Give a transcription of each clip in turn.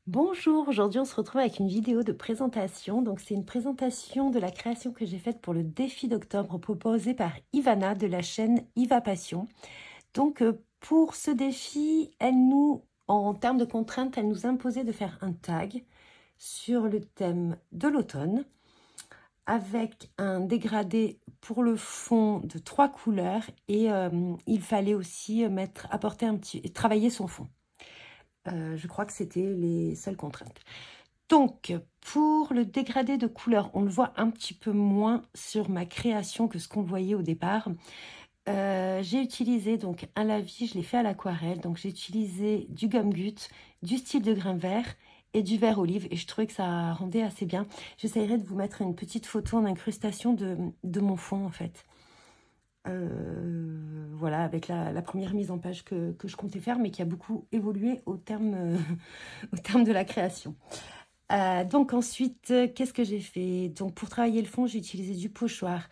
Bonjour, aujourd'hui on se retrouve avec une vidéo de présentation. Donc c'est une présentation de la création que j'ai faite pour le défi d'octobre proposé par Ivana de la chaîne Iva Passion. Donc pour ce défi, en termes de contraintes, elle nous imposait de faire un tag sur le thème de l'automne avec un dégradé pour le fond de 3 couleurs et il fallait aussi travailler son fond. Je crois que c'était les seules contraintes. Donc, pour le dégradé de couleur, on le voit un petit peu moins sur ma création que ce qu'on voyait au départ. J'ai utilisé donc un lavis, je l'ai fait à l'aquarelle. Donc, j'ai utilisé du gomme goutte, du style de grain vert et du vert olive. Et je trouvais que ça rendait assez bien. J'essaierai de vous mettre une petite photo en incrustation de mon fond, en fait. Voilà, avec la première mise en page que je comptais faire, mais qui a beaucoup évolué au terme, au terme de la création. Donc ensuite, qu'est-ce que j'ai fait? Donc pour travailler le fond, j'ai utilisé du pochoir.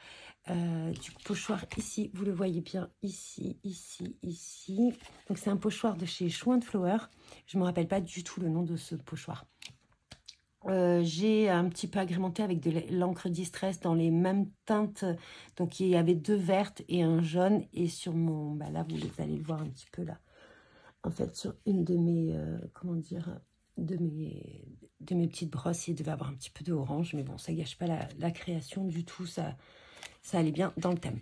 Du pochoir ici, vous le voyez bien, ici, ici, ici. Donc c'est un pochoir de chez Show & Flower. Je ne me rappelle pas du tout le nom de ce pochoir. J'ai un petit peu agrémenté avec de l'encre Distress dans les mêmes teintes. Donc il y avait 2 vertes et un jaune. Et sur mon... Bah là, vous allez le voir un petit peu là. En fait, sur une de mes... comment dire, de mes petites brosses, il devait avoir un petit peu de orange. Mais bon, ça gâche pas la création du tout. Ça allait bien dans le thème.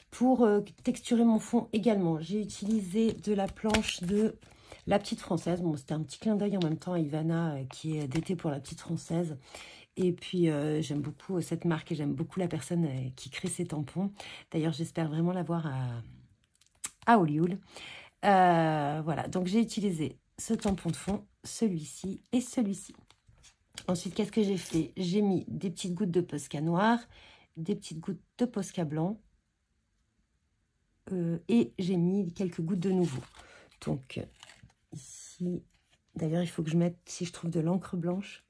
Pour texturer mon fond également, j'ai utilisé de la planche de La Petite Française. Bon, c'était un petit clin d'œil en même temps à Ivana qui est d'été pour La Petite Française. Et puis, j'aime beaucoup cette marque et j'aime beaucoup la personne qui crée ces tampons. D'ailleurs, j'espère vraiment la voir à Hollywood. Voilà, donc j'ai utilisé ce tampon de fond, celui-ci et celui-ci. Ensuite, qu'est-ce que j'ai fait? J'ai mis des petites gouttes de Posca noir, des petites gouttes de Posca blanc. Et j'ai mis quelques gouttes de nouveau. Donc, ici, d'ailleurs, il faut que je mette, si je trouve de l'encre blanche,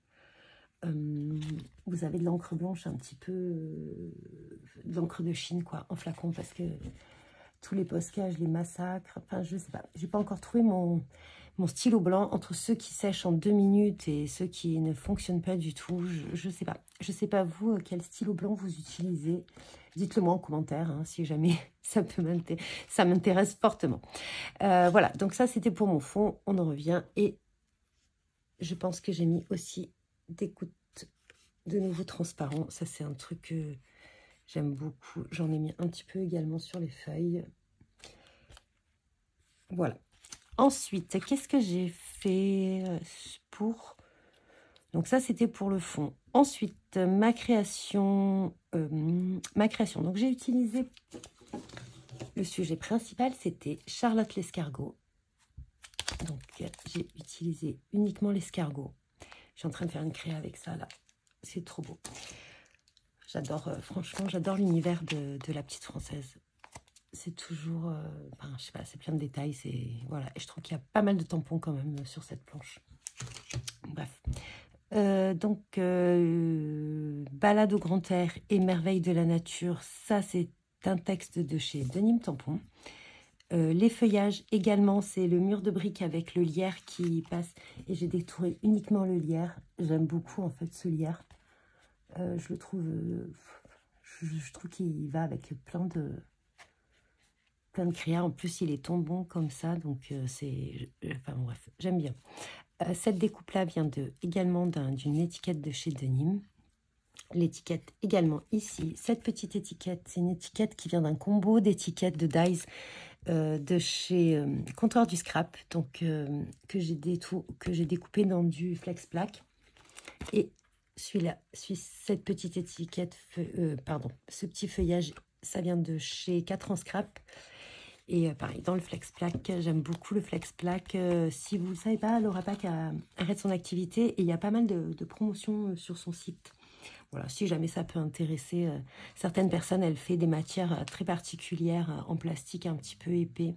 vous avez de l'encre blanche un petit peu, de l'encre de Chine, quoi, en flacon, parce que tous les Posca, je les massacre. Enfin, je sais pas, j'ai pas encore trouvé mon stylo blanc entre ceux qui sèchent en 2 minutes et ceux qui ne fonctionnent pas du tout. Je sais pas. Je sais pas vous, quel stylo blanc vous utilisez. Dites-le moi en commentaire, hein, si jamais ça m'intéresse fortement. Voilà, donc ça c'était pour mon fond. On en revient et je pense que j'ai mis aussi des gouttes de nouveau transparents. Ça c'est un truc que j'aime beaucoup. J'en ai mis un petit peu également sur les feuilles. Voilà. Ensuite, qu'est-ce que j'ai fait pour... Donc ça, c'était pour le fond. Ensuite, ma création. Donc j'ai utilisé... Le sujet principal, c'était Charlotte l'escargot. Donc j'ai utilisé uniquement l'escargot. Je suis en train de faire une créa avec ça, là. C'est trop beau. J'adore, franchement, j'adore l'univers de La Petite Française. C'est toujours, enfin, je sais pas, c'est plein de détails, c'est, voilà. Et je trouve qu'il y a pas mal de tampons quand même sur cette planche. Bref. Balade au grand air et merveilles de la nature, ça c'est un texte de chez Denim Tampon. Les feuillages également, c'est le mur de briques avec le lierre qui passe. Et j'ai détouré uniquement le lierre. J'aime beaucoup en fait ce lierre. Je le trouve, je trouve qu'il va avec plein de créas. En plus, il est tombant comme ça, donc enfin bref, j'aime bien. Cette découpe-là vient également d'une étiquette de chez Denim. L'étiquette également ici. Cette petite étiquette, c'est une étiquette qui vient d'un combo d'étiquettes de dies de chez Comptoir du Scrap, donc que j'ai découpé dans du Flex Black. Et cette petite étiquette, ce petit feuillage, ça vient de chez 4 ans Scrap. Et pareil, dans le Flex Black, j'aime beaucoup le Flex Black. Si vous ne savez pas, Laura Pack arrête son activité et il y a pas mal de promotions sur son site. Voilà, si jamais ça peut intéresser certaines personnes, elle fait des matières très particulières en plastique un petit peu épais,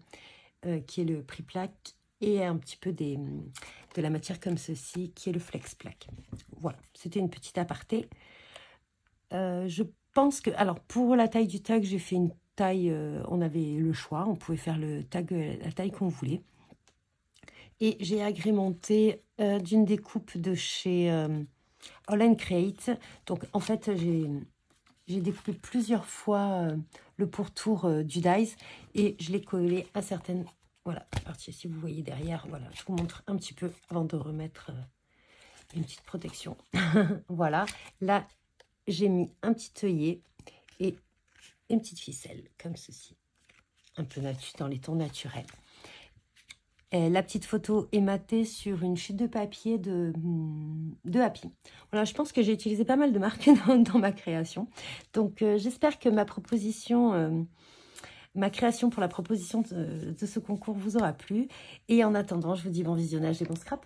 qui est le Priplaque, et un petit peu de la matière comme ceci, qui est le Flex Black. Voilà, c'était une petite aparté. Je pense que, alors pour la taille du tag, j'ai fait une taille, on avait le choix, on pouvait faire le tag, la taille qu'on voulait. Et j'ai agrémenté d'une découpe de chez All & Create. Donc, en fait, j'ai découpé plusieurs fois le pourtour du dies et je l'ai collé à certaines... Voilà, c'est parti. Si vous voyez derrière, voilà, je vous montre un petit peu avant de remettre une petite protection. Voilà, là, j'ai mis un petit œillet et une petite ficelle, comme ceci. Un peu dans les tons naturels. Et la petite photo est matée sur une chute de papier de Happy. Voilà, je pense que j'ai utilisé pas mal de marques dans ma création. Donc, j'espère que ma création pour la proposition de ce concours vous aura plu. Et en attendant, je vous dis bon visionnage et bon scrap.